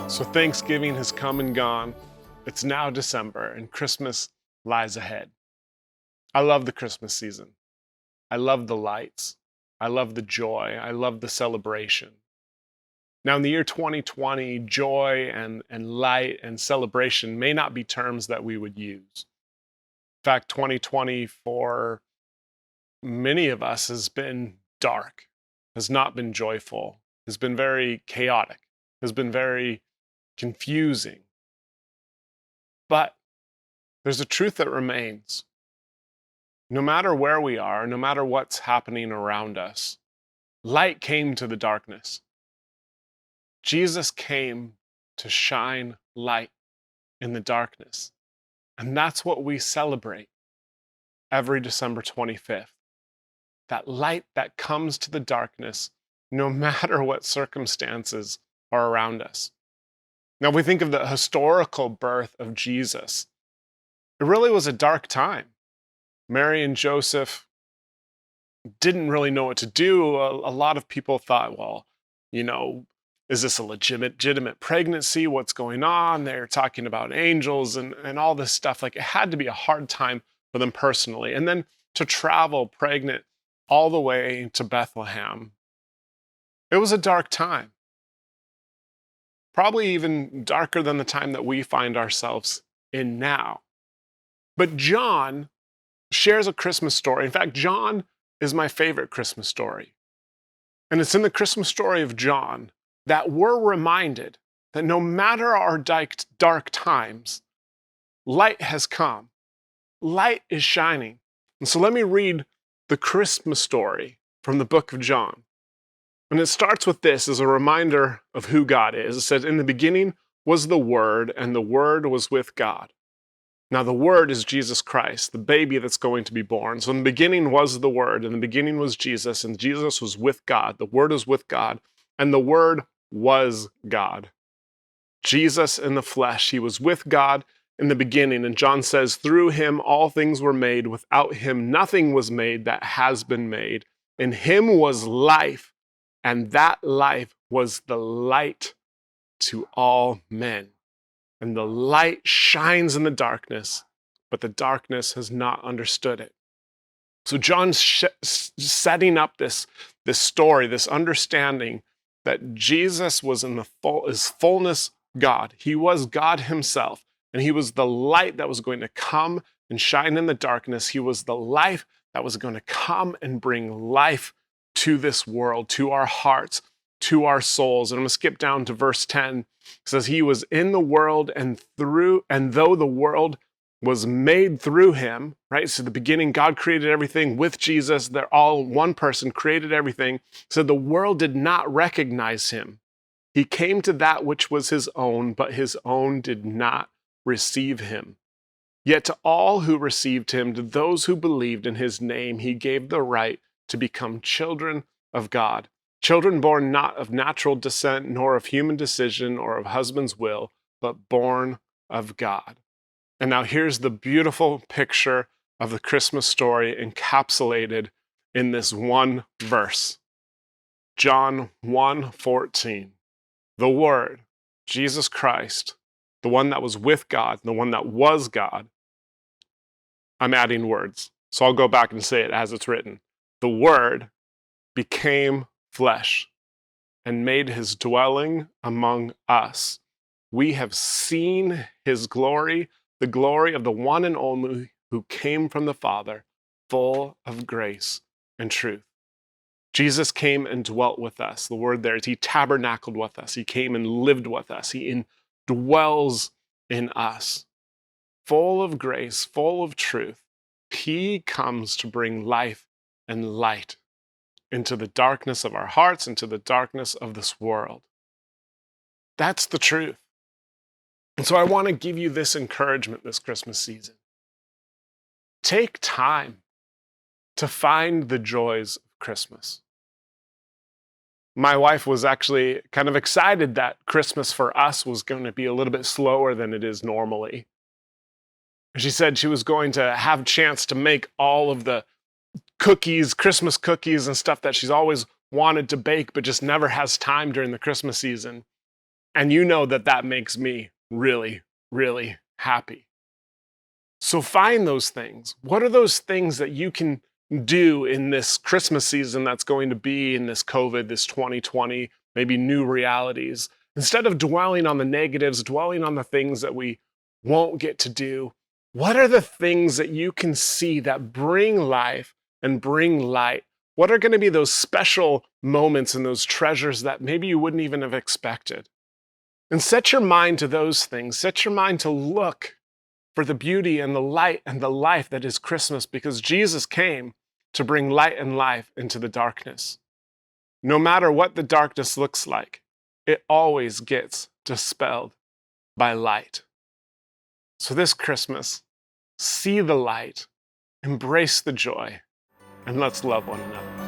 So Thanksgiving has come and gone. It's now December and Christmas lies ahead. I love the Christmas season. I love the lights. I love the joy. I love the celebration. Now, in the year 2020, joy and light and celebration may not be terms that we would use. In fact, 2020 for many of us has been dark, has not been joyful, has been very chaotic, has been very confusing. But there's a truth that remains. No matter where we are, no matter what's happening around us, light came to the darkness. Jesus came to shine light in the darkness. And that's what we celebrate every December 25th. That light that comes to the darkness, no matter what circumstances are around us. Now, if we think of the historical birth of Jesus, it really was a dark time. Mary and Joseph didn't really know what to do. A lot of people thought, well, is this a legitimate pregnancy? What's going on? They're talking about angels and all this stuff. Like, it had to be a hard time for them personally. And then to travel pregnant all the way to Bethlehem, it was a dark time. Probably even darker than the time that we find ourselves in now. But John shares a Christmas story. In fact, John is my favorite Christmas story. And it's in the Christmas story of John that we're reminded that no matter our dark times, light has come. Light is shining. And so let me read the Christmas story from the book of John. And it starts with this as a reminder of who God is. It says, "In the beginning was the Word, and the Word was with God." Now, the Word is Jesus Christ, the baby that's going to be born. So in the beginning was the Word, and the beginning was Jesus, and Jesus was with God. The Word was with God, and the Word was God. Jesus in the flesh, he was with God in the beginning. And John says, "Through him all things were made. Without him nothing was made that has been made. In him was life, and that life was the light to all men. And the light shines in the darkness, but the darkness has not understood it." So John's setting up this story, this understanding that Jesus was in his fullness God. He was God himself, and he was the light that was going to come and shine in the darkness. He was the life that was going to come and bring life to this world, to our hearts, to our souls. And I'm going to skip down to verse 10. It says, "He was in the world, and though the world was made through him," right? So the beginning, God created everything with Jesus. They're all one person, created everything. So the world did not recognize him. He came to that which was his own, but his own did not receive him. Yet to all who received him, to those who believed in his name, he gave the right to become children of God. Children born not of natural descent, nor of human decision, or of husband's will, but born of God. And now here's the beautiful picture of the Christmas story encapsulated in this one verse. John 1:14. The Word, Jesus Christ, the one that was with God, the one that was God. I'm adding words, so I'll go back and say it as it's written. The Word became flesh and made his dwelling among us. We have seen his glory, the glory of the one and only who came from the Father, full of grace and truth. Jesus came and dwelt with us. The word there is he tabernacled with us. He came and lived with us. He dwells in us. Full of grace, full of truth. He comes to bring life and light into the darkness of our hearts, into the darkness of this world. That's the truth. And so I want to give you this encouragement this Christmas season. Take time to find the joys of Christmas. My wife was actually kind of excited that Christmas for us was going to be a little bit slower than it is normally. She said she was going to have a chance to make all of the cookies, Christmas cookies and stuff that she's always wanted to bake, but just never has time during the Christmas season. And you know that that makes me really, really happy. So find those things. What are those things that you can do in this Christmas season that's going to be in this COVID, this 2020, maybe new realities? Instead of dwelling on the negatives, dwelling on the things that we won't get to do, what are the things that you can see that bring life and bring light? What are going to be those special moments and those treasures that maybe you wouldn't even have expected? And set your mind to those things. Set your mind to look for the beauty and the light and the life that is Christmas, because Jesus came to bring light and life into the darkness. No matter what the darkness looks like, it always gets dispelled by light. So this Christmas, see the light, embrace the joy, and let's love one another.